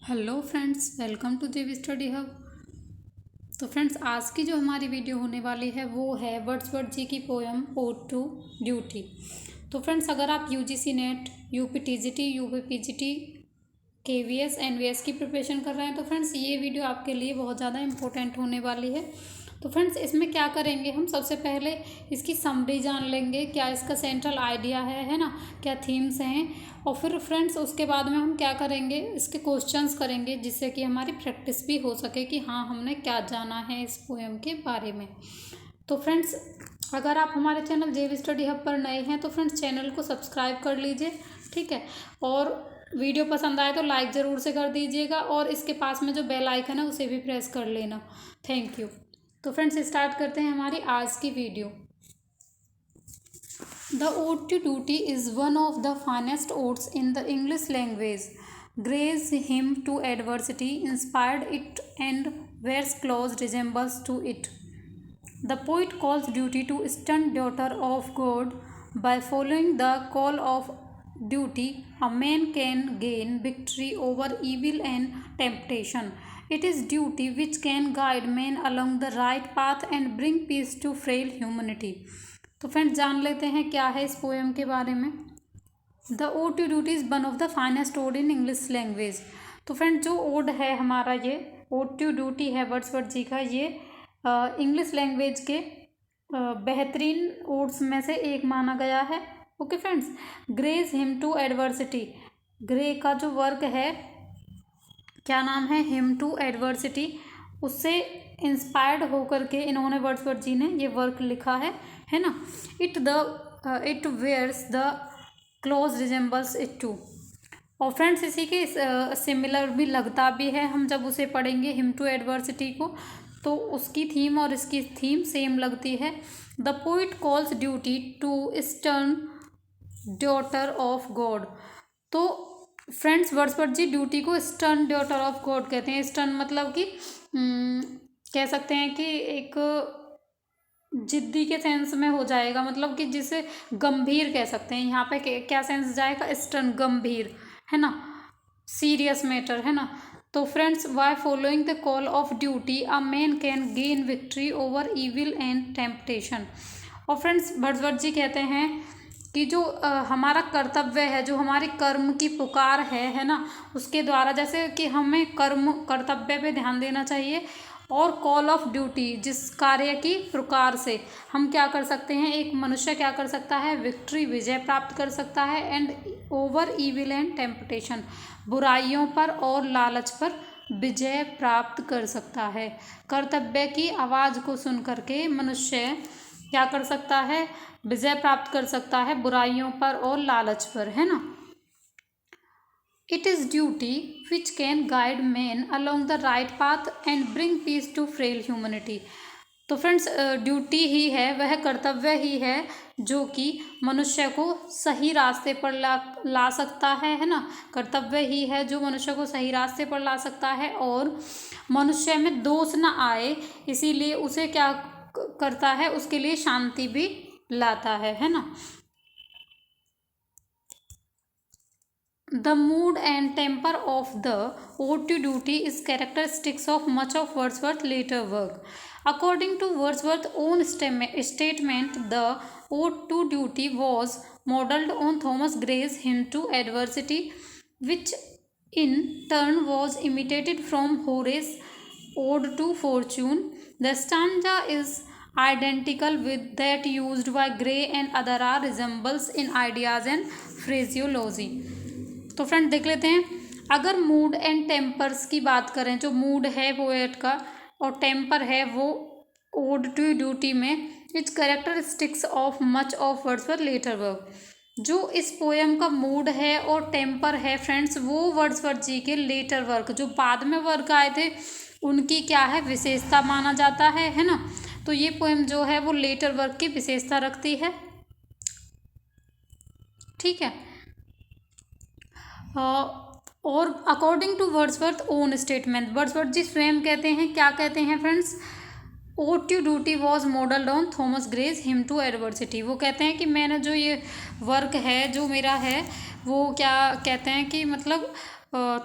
Hello friends, welcome to जेवी study hub. तो friends, आज की जो हमारी वीडियो होने वाली है वो है वर्ड्सवर्थ जी की पोयम ओड टू ड्यूटी। तो फ्रेंड्स, अगर आप UGC NET, UPTGT, UPPGT, KVS, NVS की प्रिपरेशन कर रहे हैं तो फ्रेंड्स ये वीडियो आपके लिए बहुत ज़्यादा इंपॉर्टेंट होने वाली है। तो फ्रेंड्स, इसमें क्या करेंगे, हम सबसे पहले इसकी समरी जान लेंगे, क्या इसका सेंट्रल आइडिया है ना, क्या थीम्स हैं। और फिर फ्रेंड्स उसके बाद में हम क्या करेंगे, इसके क्वेश्चंस करेंगे जिससे कि हमारी प्रैक्टिस भी हो सके कि हाँ हमने क्या जाना है इस पोएम के बारे में। तो फ्रेंड्स, अगर आप हमारे चैनल जेवी स्टडी हब पर नए हैं तो फ्रेंड्स चैनल को सब्सक्राइब कर लीजिए, ठीक है। और वीडियो पसंद आए तो लाइक ज़रूर से कर दीजिएगा और इसके पास में जो बेल आइकन है उसे भी प्रेस कर लेना। Thank you. तो फ्रेंड्स स्टार्ट करते हैं हमारी आज की video. The ode to duty is one of the finest odes in the English language. Gray's hymn to adversity inspired it and bears close resemblance to it. The poet calls duty to stern daughter of God. By following the call of duty, a man can gain victory over evil and temptation. It is duty which can guide men along the right path and bring peace to frail humanity. तो friends जान लेते हैं क्या है इस poem के बारे में। The ode to duty is one of the finest ode in English language. तो फ्रेंड जो ओड है हमारा, ये ओड टू ड्यूटी है वर्ड्सवर्थ जी का, ये इंग्लिश लैंग्वेज के बेहतरीन ओड्स में से एक माना गया है। Okay friends, Gray's hymn to adversity, Gray का जो वर्क है, क्या नाम है, हिम टू एडवर्सिटी, उससे इंस्पायर्ड होकर के इन्होंने वर्ड्सवर्थ जी ने ये वर्क लिखा है ना। It wears the close resembles it to. और फ्रेंड्स इसी के सिमिलर भी लगता भी है, हम जब उसे पढ़ेंगे हिम टू एडवर्सिटी को तो उसकी थीम और इसकी थीम सेम लगती है। The poet calls duty to stern daughter of God. तो फ्रेंड्स वर्ड्सवर्थ जी ड्यूटी को स्टर्न डॉटर ऑफ गॉड कहते हैं। स्टर्न मतलब कि कह सकते हैं कि एक जिद्दी के सेंस में हो जाएगा, मतलब कि जिसे गंभीर कह सकते हैं। यहाँ पे क्या सेंस जाएगा, स्टर्न, गंभीर, है ना, सीरियस मैटर, है ना। तो friends, by following the call of duty a man can gain victory over evil and temptation. और फ्रेंड्स वर्ड्सवर्थ जी कहते हैं कि जो हमारा कर्तव्य है, जो हमारी कर्म की पुकार है ना, उसके द्वारा जैसे कि हमें कर्तव्य पे ध्यान देना चाहिए, और कॉल ऑफ ड्यूटी, जिस कार्य की प्रकार से हम क्या कर सकते हैं, एक मनुष्य क्या कर सकता है, विक्ट्री, विजय प्राप्त कर सकता है, and over evil and temptation, बुराइयों पर और लालच पर विजय प्राप्त कर सकता है। कर्तव्य की आवाज़ को सुन करके मनुष्य क्या कर सकता है, विजय प्राप्त कर सकता है बुराइयों पर और लालच पर, है ना। It is duty which can guide men along the right path and bring peace to frail humanity. तो फ्रेंड्स ड्यूटी ही है, वह कर्तव्य ही है जो कि मनुष्य को सही रास्ते पर ला सकता है ना। कर्तव्य ही है जो मनुष्य को सही रास्ते पर ला सकता है और मनुष्य में दोष न आए, इसीलिए उसे क्या करता है, उसके लिए शांति भी लाता है ना। The mood and temper of the ode to duty is characteristics of much of Wordsworth's later work. According to Wordsworth's own statement, the ode to duty was modelled on Thomas Gray's hymn to adversity, which in turn was imitated from Horace's ode to fortune. The stanza is identical with that used by Gray and other resembles in ideas and phraseology. तो friend देख लेते हैं, अगर mood and tempers की बात करें, जो mood है पोएट का और टेम्पर है वो ओड टू ड्यूटी में, its characteristics of much of Wordsworth later work. जो इस पोएम का मूड है और टेम्पर है फ्रेंड्स, वो वर्ड्सवर्थ जी के लेटर वर्क, जो बाद में वर्क आए थे, उनकी क्या है, विशेषता माना जाता है ना। तो ये पोएम जो है वो लेटर वर्क की विशेषता रखती है, ठीक है। और according to Wordsworth own statement, Wordsworth ji स्वयं कहते हैं, क्या कहते हैं friends, ode to duty was modelled on Thomas Gray's hymn to adversity. वो कहते हैं कि मैंने जो ये वर्क है जो मेरा है वो क्या कहते हैं कि मतलब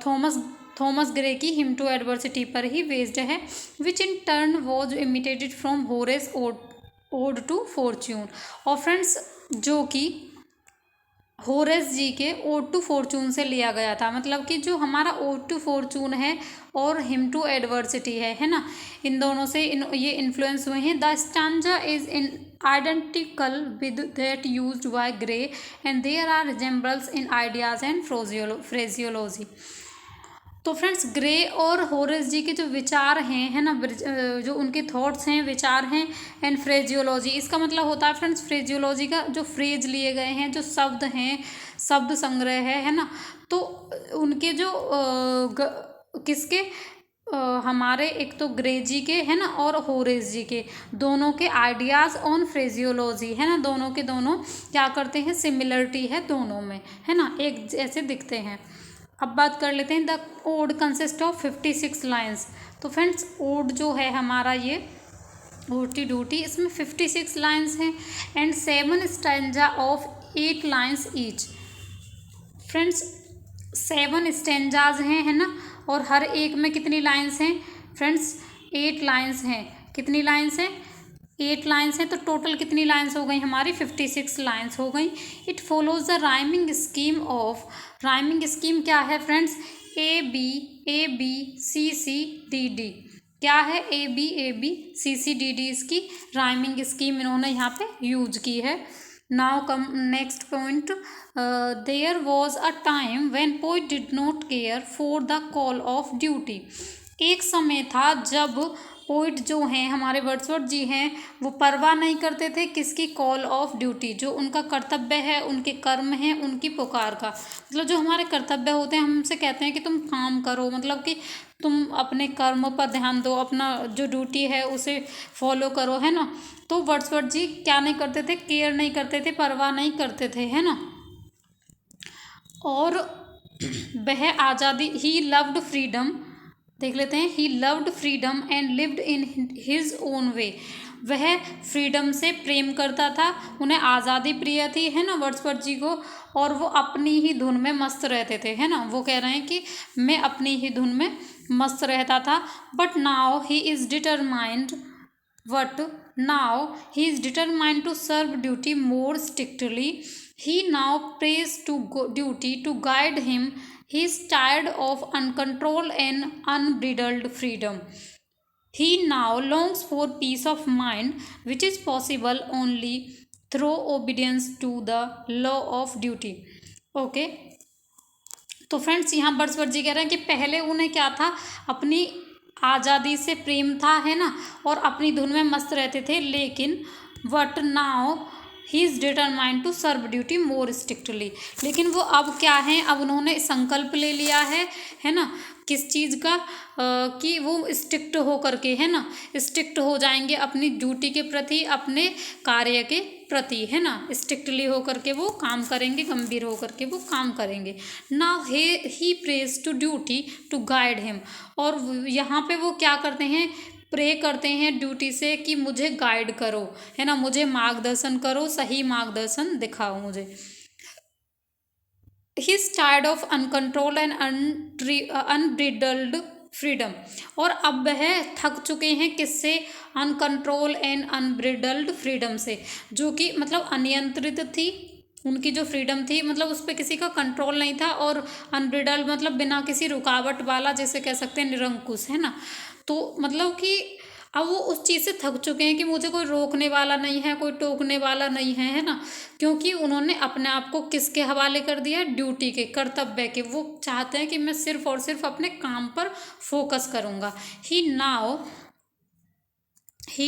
थॉमस थॉमस ग्रे की हिम टू एडवर्सिटी पर ही बेस्ड है, which in turn was imitated from Horace ode to fortune. और फ्रेंड्स जो कि होरेस जी के ओड टू फॉर्चून से लिया गया था, मतलब कि जो हमारा ओड टू फॉर्चून है और हिम टू एडवर्सिटी है ना, इन दोनों से ये इन्फ्लुएंस हुए हैं। The stanza is in identical with that used by Gray and there are resembles in ideas and phraseology. तो फ्रेंड्स ग्रे और होरेस जी के जो विचार हैं है ना, जो उनके थॉट्स हैं, विचार हैं, एंड फ्रेजियोलॉजी, इसका मतलब होता है फ्रेंड्स, फ्रेजियोलॉजी का जो फ्रेज लिए गए हैं, जो शब्द हैं, शब्द संग्रह है ना, तो उनके जो किसके हमारे एक तो ग्रे जी के है ना और होरेस जी के, दोनों के आइडियाज़ ऑन फ्रेजियोलॉजी है ना, दोनों के दोनों क्या करते हैं, सिमिलरिटी है दोनों में है ना, एक जैसे दिखते हैं। अब बात कर लेते हैं the ode consist of 56 lines. तो फ्रेंड्स ओड जो है हमारा ये ओटी डूटी, इसमें 56 लाइन्स हैं and 7 stanza of 8 lines each. Friends 7 stanzas हैं है ना, और हर एक में कितनी लाइन्स हैं फ्रेंड्स, 8 लाइन्स हैं। कितनी लाइन्स हैं, 8 लाइन्स हैं, तो टोटल कितनी लाइन्स हो गई हमारी, 56 लाइन्स हो गई। It follows the rhyming scheme of, rhyming scheme क्या है friends, A B C C D D. क्या है, A B C C D D, इसकी राइमिंग स्कीम इन्होंने यहाँ पे यूज की है। Now come next point, there was a time when poet did not care for the call of duty. एक समय था जब पोइट जो हैं हमारे वर्ड्सवर्थ जी हैं, वो परवाह नहीं करते थे किसकी, कॉल ऑफ ड्यूटी, जो उनका कर्तव्य है, उनके कर्म हैं, उनकी पुकार का, मतलब जो हमारे कर्तव्य होते हैं, हमसे कहते हैं कि तुम काम करो, मतलब कि तुम अपने कर्म पर ध्यान दो, अपना जो ड्यूटी है उसे फॉलो करो है ना। तो वर्ड्सवर्थ जी क्या नहीं करते थे, केयर नहीं करते थे, परवाह नहीं करते थे है ना। और वह आज़ादी, ही लव्ड फ्रीडम, देख लेते हैं, he loved freedom and lived in his own way. वह फ्रीडम से प्रेम करता था, उन्हें आज़ादी प्रिय थी है ना वर्ड्सवर्थ जी को, और वो अपनी ही धुन में मस्त रहते थे है ना। वो कह रहे हैं कि मैं अपनी ही धुन में मस्त रहता था। But now he is determined, But now he is determined to serve duty more strictly. He now prays to duty to guide him. He is tired of uncontrolled and unbridled freedom. He now longs for peace of mind, which is possible only through obedience to the law of duty. Okay. तो friends यहाँ Wordsworth जी कह रहे हैं कि पहले उन्हें क्या था, अपनी आज़ादी से प्रेम था है ना, और अपनी धुन में मस्त रहते थे, लेकिन but now he is determined to serve duty more strictly. लेकिन वो अब क्या है, अब उन्होंने संकल्प ले लिया है ना, किस चीज़ का, कि वो स्ट्रिक्ट हो करके है ना, स्ट्रिक्ट हो जाएंगे अपनी ड्यूटी के प्रति, अपने कार्य के प्रति है ना, स्ट्रिक्टली हो करके वो काम करेंगे, गंभीर हो करके वो काम करेंगे। Now he prays to duty to guide him, और यहाँ पे वो क्या करते हैं, प्रे करते हैं ड्यूटी से कि मुझे गाइड करो है ना, मुझे मार्गदर्शन करो, सही मार्गदर्शन दिखाओ मुझे। He is tired of uncontrolled and unbridled freedom, और अब वह थक चुके हैं किससे, अनकंट्रोल एंड अनब्रिडल्ड फ्रीडम से, जो कि मतलब अनियंत्रित थी उनकी जो फ्रीडम थी, मतलब उस पर किसी का कंट्रोल नहीं था, और अनब्रिडल्ड मतलब बिना किसी रुकावट वाला, जैसे कह सकते हैं निरंकुश है ना। तो मतलब कि अब वो उस चीज़ से थक चुके हैं कि मुझे कोई रोकने वाला नहीं है, कोई टोकने वाला नहीं है ना, क्योंकि उन्होंने अपने आप को किसके हवाले कर दिया, ड्यूटी के, कर्तव्य के। वो चाहते हैं कि मैं सिर्फ और सिर्फ अपने काम पर फोकस करूँगा। ही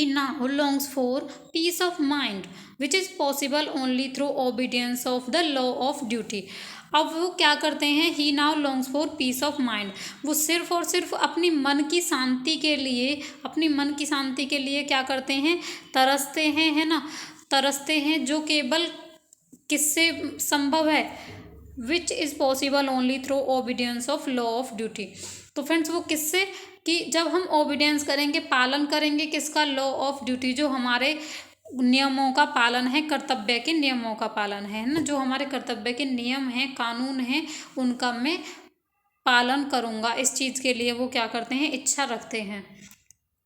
now longs for peace of mind, which is possible only through obedience of the law of duty. अब वो क्या करते हैं, he now longs for peace of mind, वो सिर्फ और सिर्फ अपनी मन की शांति के लिए, अपनी मन की शांति के लिए क्या करते हैं, तरसते हैं है ना, तरसते हैं, जो केवल किससे संभव है, which is possible only through obedience of law of duty. तो फ्रेंड्स वो किससे, कि जब हम ओबीडियंस करेंगे, पालन करेंगे किसका, लॉ ऑफ ड्यूटी, जो हमारे नियमों का पालन है, कर्तव्य के नियमों का पालन है ना, जो हमारे कर्तव्य के नियम हैं, कानून हैं, उनका में पालन करूँगा, इस चीज़ के लिए वो क्या करते हैं, इच्छा रखते हैं।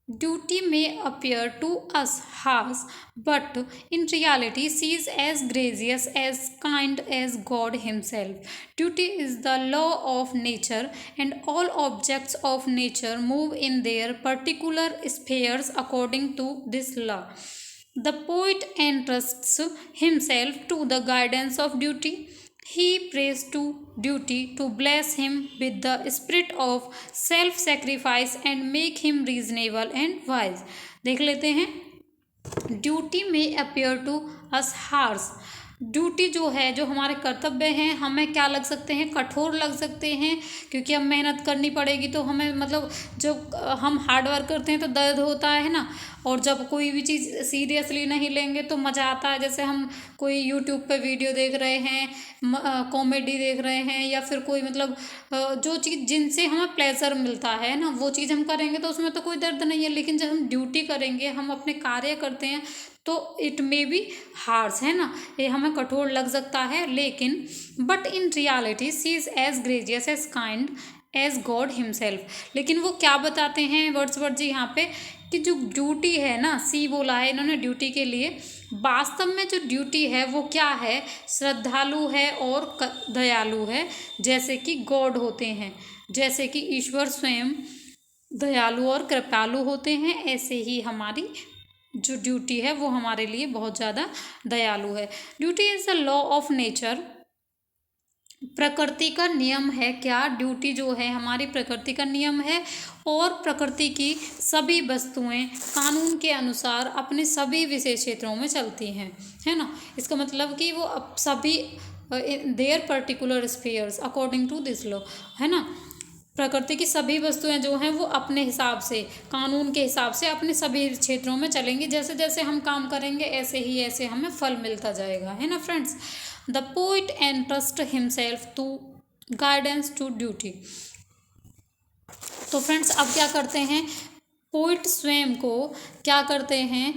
Duty may appear to us harsh, but in reality she is as gracious, as kind as God Himself. Duty is the law of nature, and all objects of nature move in their particular spheres according to this law. The poet entrusts himself to the guidance of duty. He prays to duty to bless him with the spirit of self sacrifice and make him reasonable and wise. देख लेते हैं। Duty में appear to us harsh, duty जो है, जो हमारे कर्तव्य हैं, हमें क्या लग सकते हैं, कठोर लग सकते हैं, क्योंकि हम मेहनत करनी पड़ेगी तो हमें मतलब जब हम हार्ड वर्क करते हैं तो दर्द होता है ना, और जब कोई भी चीज़ सीरियसली नहीं लेंगे तो मज़ा आता है। जैसे हम कोई यूट्यूब पे वीडियो देख रहे हैं, कॉमेडी देख रहे हैं, या फिर कोई मतलब जो चीज़ जिनसे हमें प्लेजर मिलता है ना, वो चीज़ हम करेंगे तो उसमें तो कोई दर्द नहीं है। लेकिन जब हम ड्यूटी करेंगे, हम अपने कार्य करते हैं, तो इट मे बी हार्श, है ना, ये हमें कठोर लग सकता है, लेकिन but in reality she is as gracious, as kind as God himself. लेकिन वो क्या बताते हैं वर्ड्सवर्थ जी यहाँ पे, कि जो ड्यूटी है ना, सी बोला है इन्होंने ड्यूटी के लिए, वास्तव में जो ड्यूटी है वो क्या है, श्रद्धालु है और दयालु है, जैसे कि गॉड होते हैं, जैसे कि ईश्वर स्वयं दयालु और कृपालु होते हैं, ऐसे ही हमारी जो ड्यूटी है वो हमारे लिए बहुत ज़्यादा दयालु है। Duty is a law of nature, प्रकृति का नियम है। क्या, ड्यूटी जो है हमारी प्रकृति का नियम है, और प्रकृति की सभी वस्तुएं कानून के अनुसार अपने सभी विशेष क्षेत्रों में चलती हैं, है ना। इसका मतलब कि वो सभी their particular spheres according to this law, है ना। प्रकृति की सभी वस्तुएं जो हैं वो अपने हिसाब से, कानून के हिसाब से अपने सभी क्षेत्रों में चलेंगी। जैसे जैसे हम काम करेंगे ऐसे हमें फल मिलता जाएगा, है ना friends. The poet entrust himself to guidance to duty. तो फ्रेंड्स अब क्या करते हैं, पोइट स्वयं को क्या करते हैं,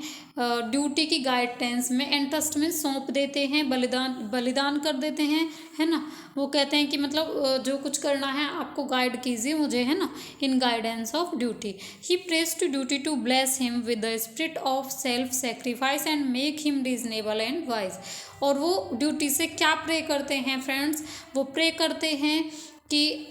ड्यूटी की गाइडेंस में, एंट्रस्ट में सौंप देते हैं, बलिदान कर देते हैं, है ना। वो कहते हैं कि मतलब जो कुछ करना है आपको गाइड कीजिए मुझे, है ना, in guidance of duty. He prays to duty to bless him with the spirit of self sacrifice and make him reasonable and wise. और वो ड्यूटी से क्या प्रे करते हैं फ्रेंड्स, वो प्रे करते हैं कि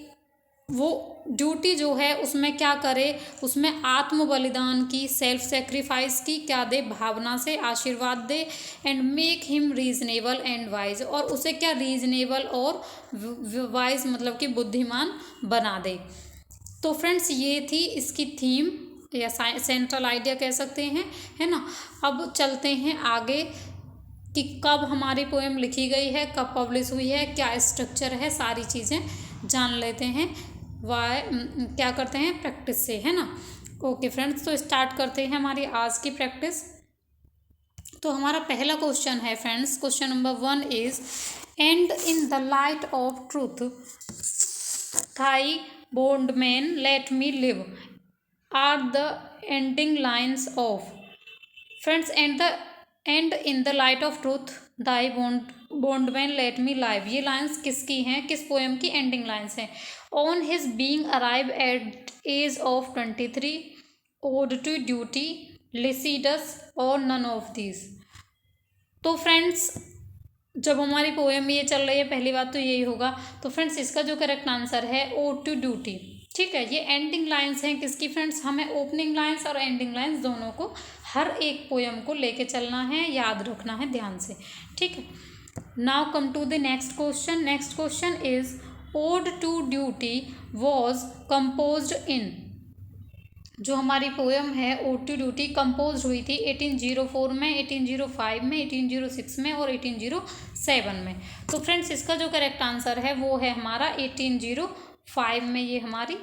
वो ड्यूटी जो है उसमें क्या करे, उसमें आत्म बलिदान की, सेल्फ सेक्रीफाइस की क्या दे, भावना से आशीर्वाद दे, and make him reasonable and wise, और उसे क्या रीजनेबल और वाइज मतलब कि बुद्धिमान बना दे। तो फ्रेंड्स ये थी इसकी थीम या सेंट्रल आइडिया कह सकते हैं, है ना। अब चलते हैं आगे कि कब हमारी पोएम लिखी गई है, कब पब्लिश हुई है, क्या स्ट्रक्चर है, सारी चीज़ें जान लेते हैं। क्या करते हैं, प्रैक्टिस से, है ना। ओके फ्रेंड्स, तो स्टार्ट करते हैं हमारी आज की प्रैक्टिस। तो हमारा पहला क्वेश्चन है friends, question number 1 is and in the light of truth thy bondman let me live are the ending lines of. Friends, and in the light of truth thy bondman let me live, ये lines किसकी हैं, किस poem की ending lines हैं। On his being arrive at age of 23 ode to duty Lycidas और none of these. तो friends जब हमारी पोएम ये चल रही है, पहली बात तो यही होगा। तो फ्रेंड्स इसका जो करेक्ट आंसर है ओड टू ड्यूटी, ठीक है। ये एंडिंग लाइन्स हैं किसकी फ्रेंड्स, हमें ओपनिंग लाइन्स और एंडिंग लाइन्स दोनों को, हर एक पोएम को लेके चलना है, याद रखना है ध्यान से, ठीक है। Now come to the next question. Next question is ode to duty was composed in. जो हमारी पोएम है ओड टू ड्यूटी कंपोज हुई थी 1804 में, 1805 में, 1806 में और 1807 में। तो फ्रेंड्स इसका जो करेक्ट आंसर है वो है हमारा 1805 में ये हमारी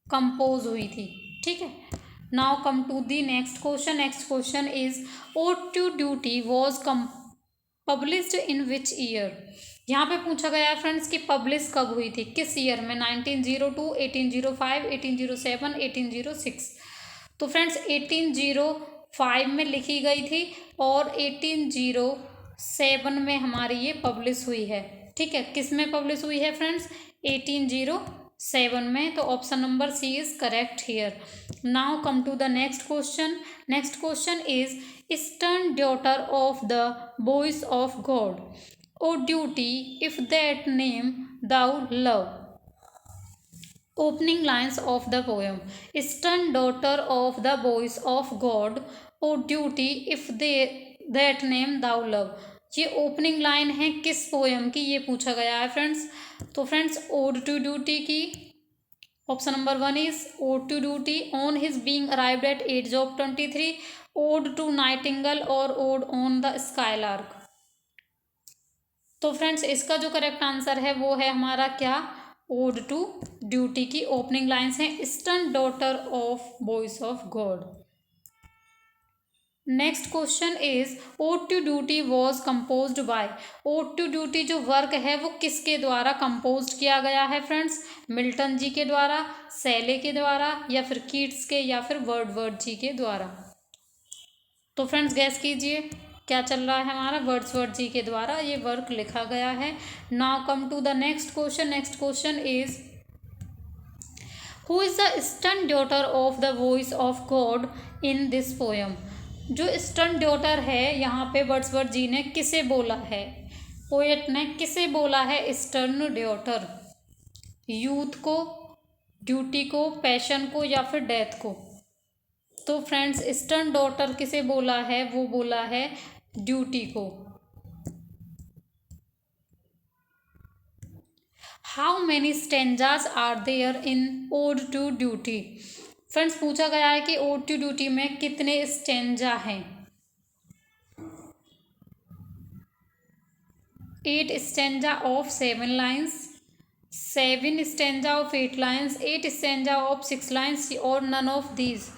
कंपोज हुई थी, ठीक है। Now come to the next question. Next question is ode to duty was published in which year. यहाँ पे पूछा गया है फ्रेंड्स कि पब्लिश कब हुई थी, किस ईयर में, 1902, 1805, 1807, 1806। तो फ्रेंड्स 1805 में लिखी गई थी और 1807 में हमारी ये पब्लिश हुई है, ठीक है। किस में पब्लिश हुई है फ्रेंड्स, 1807 में। तो option number C is correct here. Now come to the next question. Next question is eastern daughter of the boys of God O duty if that name thou love. Opening lines of the poem. Eastern daughter of the boys of God, O duty if they that name thou love। ये opening line है किस poem की, ये पूछा गया है friends. तो friends ode to duty की option number 1 is ode to duty, on his being arrived at age of 23, ode to nightingale और ओड ऑन द स्काईलार्क। तो फ्रेंड्स इसका जो करेक्ट आंसर है वो है हमारा क्या, ओड टू ड्यूटी की ओपनिंग लाइन्स हैं eastern daughter of boys of God. Next question is ode to duty was composed by. Ode to duty जो वर्क है वो किसके द्वारा कंपोज किया गया है फ्रेंड्स, मिल्टन जी के द्वारा, सेले के द्वारा, या फिर कीट्स के, या फिर वर्डवर्थ जी के द्वारा। तो फ्रेंड्स गैस कीजिए क्या चल रहा है हमारा, वर्ड्सवर्थ जी के द्वारा ये वर्क लिखा गया है। Now come to the next question. Next question is who is the eastern daughter of the voice of God in this poem. जो ईस्टर्न डॉटर है यहाँ पे वर्ड्सवर्थ जी ने किसे बोला है, पोएट ने किसे बोला है ईस्टर्न डॉटर, यूथ को, ड्यूटी को, पैशन को, या फिर डेथ को। तो फ्रेंड्स ईस्टर्न डॉटर किसे बोला है, वो बोला है ड्यूटी को। How many stanzas are there in ode to duty. Friends पूछा गया है कि ओड टू ड्यूटी में कितने स्टेंजा हैं। 8 stanza of 7 lines, 7 stanza of 8 lines, 8 stanza of 6 lines, और नन ऑफ दीज।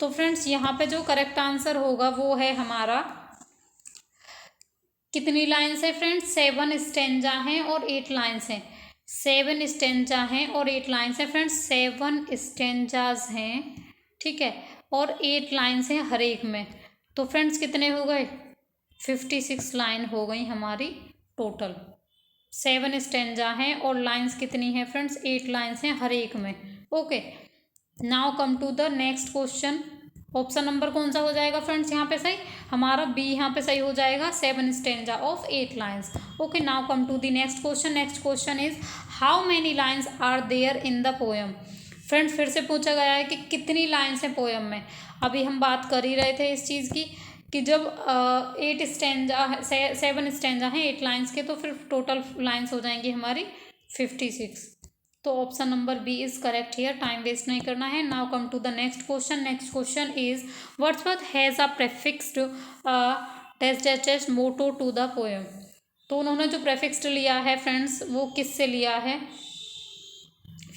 तो फ्रेंड्स यहाँ पे जो करेक्ट आंसर होगा वो है हमारा, कितनी लाइन्स है फ्रेंड्स, 7 स्टेंजा हैं और 8 लाइन्स हैं। 7 स्टेंजा हैं और 8 लाइन्स हैं फ्रेंड्स, 7 स्टेंजाज हैं, ठीक है, और 8 लाइन्स हैं हर एक में। तो फ्रेंड्स कितने हो गए, 56 लाइन हो गई हमारी टोटल। 7 स्टेंजा हैं और लाइन्स कितनी है फ्रेंड्स, 8 लाइन्स हैं हर एक में। Okay now come to the next question. Option number कौन सा हो जाएगा फ्रेंड्स यहाँ पे सही, हमारा बी यहाँ पे सही हो जाएगा, 7 stanza of 8 lines. Okay now come to the next question. Next question is how many lines are there in the poem. Friends फिर से पूछा गया है कि कितनी लाइन्स हैं पोएम में। अभी हम बात कर ही रहे थे इस चीज़ की कि जब 8 स्टेंजा 7 स्टेंजा हैं 8 लाइन्स के, तो फिर टोटल लाइन्स हो जाएंगी हमारी 56। तो option number B is correct here, time waste नहीं करना है। Now come to the next question. Next question is Wordsworth has a prefixed text motto to the poem. तो उन्होंने जो प्रेफिक्स्ड लिया है फ्रेंड्स वो किससे लिया है,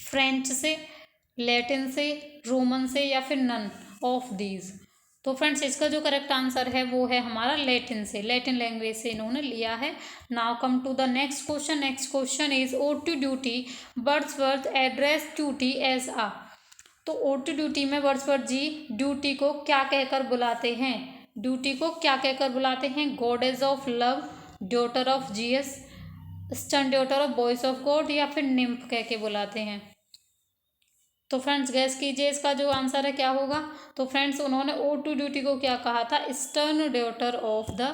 फ्रेंच से, लैटिन से, रोमन से, या फिर नन ऑफ दीज। तो फ्रेंड्स इसका जो करेक्ट आंसर है वो है हमारा लैटिन से, लैटिन लैंग्वेज से इन्होंने लिया है। Now come to the next question. Next question is ode to duty Wordsworth address duty as a. तो ओड टू ड्यूटी में वर्ड्सवर्थ जी ड्यूटी को क्या कहकर बुलाते हैं, ड्यूटी को क्या कहकर बुलाते हैं, goddess of love, daughter of GS, eastern daughter of boys of God, या फिर निम्फ कह के बुलाते हैं। तो फ्रेंड्स गैस कीजिए इसका जो आंसर है क्या होगा। तो फ्रेंड्स उन्होंने ओड टू ड्यूटी को क्या कहा था, eastern daughter of the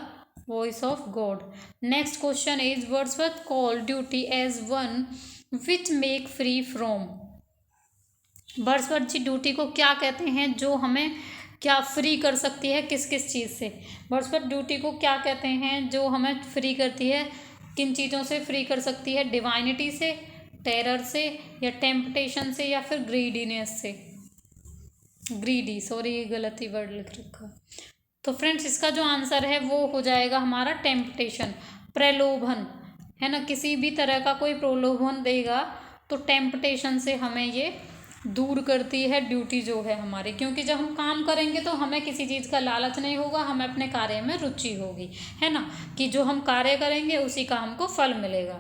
voice of God. Next question is Wordsworth call duty as one which make free from. Wordsworth ji duty को क्या कहते हैं जो हमें क्या फ्री कर सकती है, किस किस चीज़ से। वर्ड्सवर्थ ड्यूटी को क्या कहते हैं जो हमें फ्री करती है, किन चीज़ों से फ्री कर सकती है, डिवाइनिटी से, टेरर से, या टेम्पटेशन से, या फिर ग्रीडीनेस से, ग्रीडी, सॉरी ये गलत ही वर्ड लिख रखा। तो फ्रेंड्स इसका जो आंसर है वो हो जाएगा हमारा टेम्पटेशन, प्रलोभन, है ना, किसी भी तरह का कोई प्रलोभन देगा तो टेम्पटेशन से हमें ये दूर करती है ड्यूटी जो है हमारी। क्योंकि जब हम काम करेंगे तो हमें किसी चीज़ का लालच नहीं होगा, हमें अपने कार्य में रुचि होगी, है ना, कि जो हम कार्य करेंगे उसी का हमको फल मिलेगा।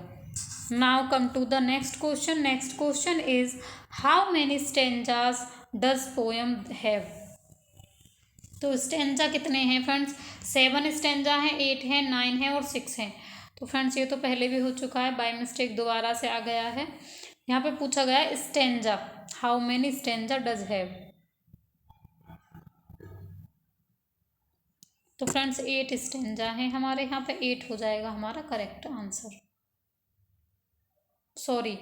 Now come to the next question. Next question is how many stanzas does poem have. तो स्टेंजा कितने हैं फ्रेंड्स, 7 स्टेंजा हैं, 8 हैं, 9 हैं और 6 हैं। तो फ्रेंड्स ये तो पहले भी हो चुका है, बाय मिस्टेक दोबारा से आ गया है। यहाँ पे पूछा गया है stanza, how many stanza does have. तो फ्रेंड्स 8 स्टेंजा हैं हमारे यहाँ पे, 8 हो जाएगा हमारा करेक्ट आंसर। सॉरी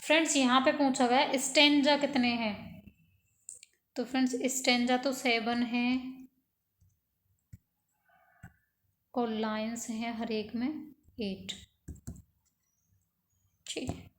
फ्रेंड्स, यहाँ पे पूछा गया है स्टेंजा कितने हैं। तो फ्रेंड्स स्टेंजा तो 7 हैं और लाइन्स हैं हर एक में 8। ठीक है,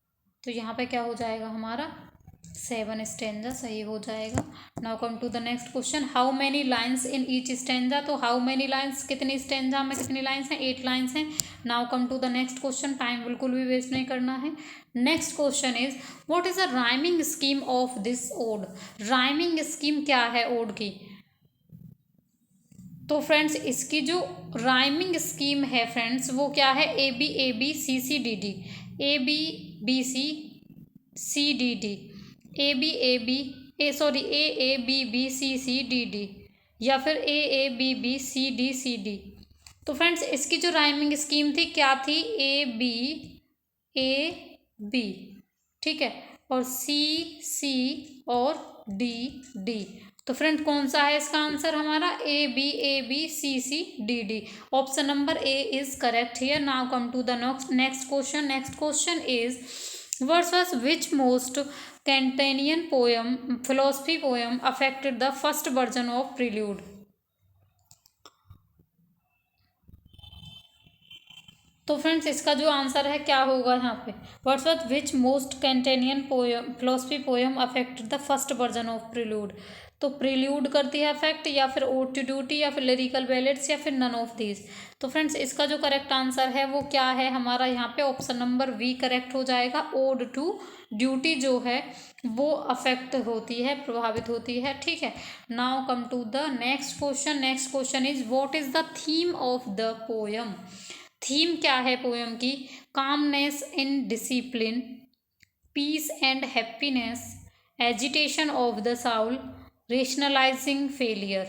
तो यहाँ पे क्या हो जाएगा हमारा 7 स्टेंजा सही हो जाएगा। Now come to the next question, how many lines in each stanza. तो हाउ मैनी लाइन्स, कितनी स्टेंजा में कितनी लाइन्स हैं, 8 लाइन्स हैं। Now come to the next question, time बिल्कुल भी वेस्ट नहीं करना है। Next question is what is the rhyming scheme of this ode. Rhyming scheme क्या है ओड की। तो फ्रेंड्स इसकी जो राइमिंग स्कीम है फ्रेंड्स वो क्या है, A B C C D D, A B C C D D, A B C C D D, या फिर ए बी सी डी। तो फ्रेंड्स इसकी जो राइमिंग स्कीम थी क्या थी, ए बी, ठीक है, और सी और डी। तो फ्रेंड कौन सा है इसका आंसर हमारा, A B C D. Option number A is correct here. Now come to the next question. Next question is Wordsworth which most Kantian poem philosophy poem affected the first version of Prelude. तो friends इसका जो answer है क्या होगा यहाँ पे, Wordsworth which most Kantian poem philosophy poem affected the first version of Prelude. तो Prelude करती है अफेक्ट, या फिर ओड टू ड्यूटी, या फिर लिरिकल बैलेट्स, या फिर नन ऑफ दीज। तो फ्रेंड्स इसका जो करेक्ट आंसर है वो क्या है हमारा यहाँ पे, ऑप्शन नंबर बी करेक्ट हो जाएगा। ओड टू ड्यूटी जो है वो अफेक्ट होती है, प्रभावित होती है। ठीक है, now come to the next question. Next question is what is the theme of the poem. Theme क्या है पोएम की, calmness in discipline, peace and happiness, agitation of the soul, rationalising failure.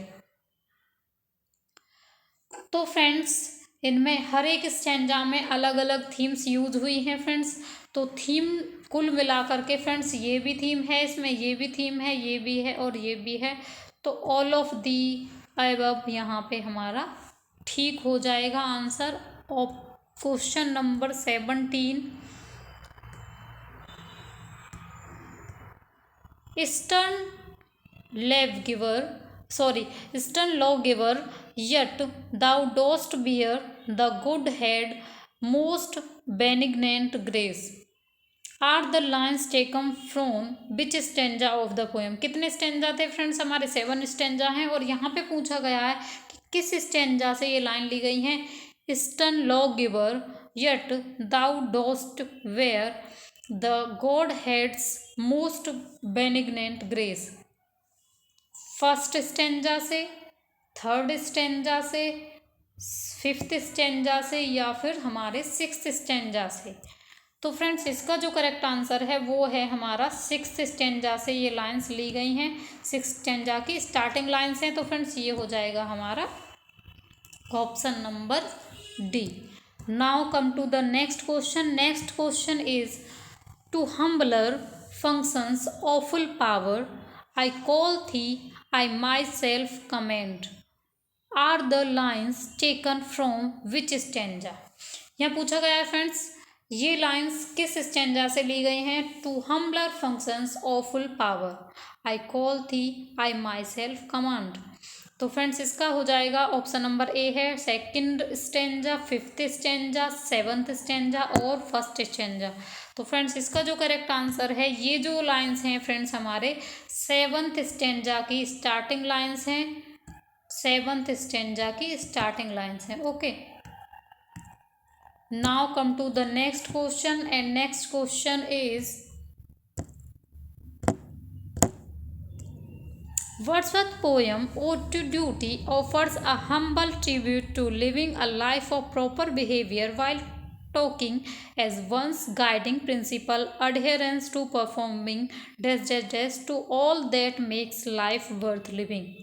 तो फ्रेंड्स इनमें हर एक stanza में अलग अलग थीम्स यूज हुई हैं फ्रेंड्स। तो थीम कुल मिला करके फ्रेंड्स ये भी थीम है इसमें, ये भी थीम है, ये भी है और ये भी है। तो ऑल ऑफ दी अबव यहाँ पे हमारा ठीक हो जाएगा answer of question number 17। Eastern lawgiver, yet thou dost bear the good head, most benignant grace, are the lines taken from which stanza of the poem। कितने स्टेंजा थे friends हमारे, 7 stanza हैं। और यहाँ पे पूछा गया है कि किस स्टेंजा से ये लाइन ली गई हैं। Eastern lawgiver, yet thou dost wear the god head's most benignant grace। First stanza से, थर्ड स्टेंजा से, 5th स्टेंजा से, या फिर हमारे 6th स्टेंजा से। तो फ्रेंड्स इसका जो करेक्ट आंसर है वो है हमारा 6th स्टेंजा से ये लाइंस ली गई हैं। 6th स्टेंजा की स्टार्टिंग लाइंस हैं। तो फ्रेंड्स ये हो जाएगा हमारा option number D. Now come to the next question. Next question is to humbler functions awful power, I call thee, I myself command, are the lines taken from which stanza। यहाँ पूछा गया है friends ये lines किस stanza से ली गई हैं। To humbler functions awful power, I call thee, I myself command। तो फ्रेंड्स इसका हो जाएगा ऑप्शन नंबर ए है, 2nd stanza, 5th stanza, 7th stanza और 1st स्टेंजा। तो फ्रेंड्स इसका जो करेक्ट आंसर है, ये जो लाइंस हैं फ्रेंड्स हमारे 7th स्टेंजा की स्टार्टिंग लाइंस हैं, 7th स्टेंजा की स्टार्टिंग लाइंस हैं। Okay, now come to the next question and next question is Wordsworth's poem Ode to Duty offers a humble tribute to living a life of proper behavior while talking as one's guiding principle, adherence to performing to all that makes life worth living।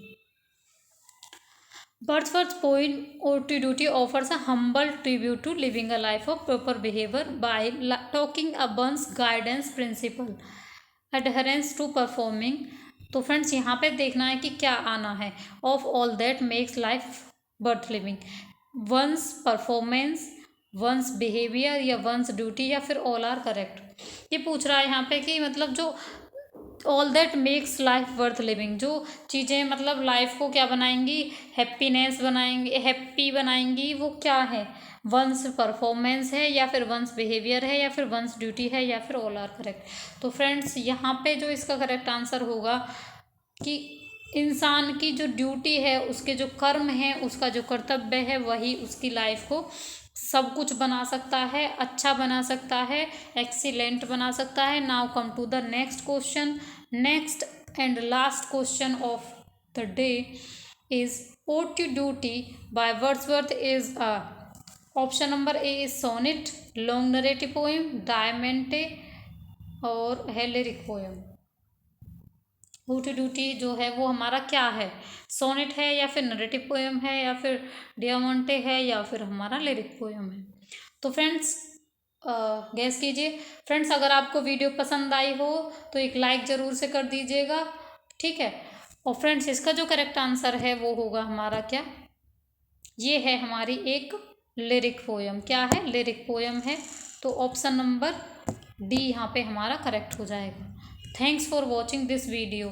Wordsworth's poem Ode to Duty offers a humble tribute to living a life of proper behavior by talking about one's guidance principle, adherence to performing. तो friends यहाँ पे देखना है कि क्या आना है. Of all that makes life worth living, one's performance, one's behavior या one's duty या फिर all are correct. ये पूछ रहा है यहाँ पे कि मतलब जो all that makes life worth living, जो चीज़ें मतलब लाइफ को क्या बनाएंगी, हैप्पीनेस बनाएंगी, हैप्पी बनाएंगी, वो क्या है, वंस परफॉर्मेंस है या फिर वंस बिहेवियर है या फिर वंस ड्यूटी है या फिर ऑल आर करेक्ट. तो फ्रेंड्स यहाँ पे जो इसका करेक्ट आंसर होगा कि इंसान की जो ड्यूटी है, उसके जो कर्म है, उसका जो कर्तव्य है, वही उसकी लाइफ को सब कुछ बना सकता है, अच्छा बना सकता है, एक्सीलेंट बना सकता है. Now come to the next question. Next and last question of the day is ode to duty by Wordsworth is a option number A is sonnet, long narrative poem, diamante और है lyric poem. Ode to duty जो है वो हमारा क्या है, sonnet है या फिर नरेटिव पोएम है या फिर डियामोंटे है या फिर हमारा लिरिक पोएम है. तो फ्रेंड्स गैस कीजिए. फ्रेंड्स अगर आपको वीडियो पसंद आई हो तो एक लाइक ज़रूर से कर दीजिएगा, ठीक है. और फ्रेंड्स इसका जो करेक्ट आंसर है वो होगा हमारा क्या, ये है हमारी एक लिरिक पोएम. क्या है, लिरिक पोएम है. तो ऑप्शन नंबर डी यहाँ पे हमारा करेक्ट हो जाएगा. Thanks for watching this video.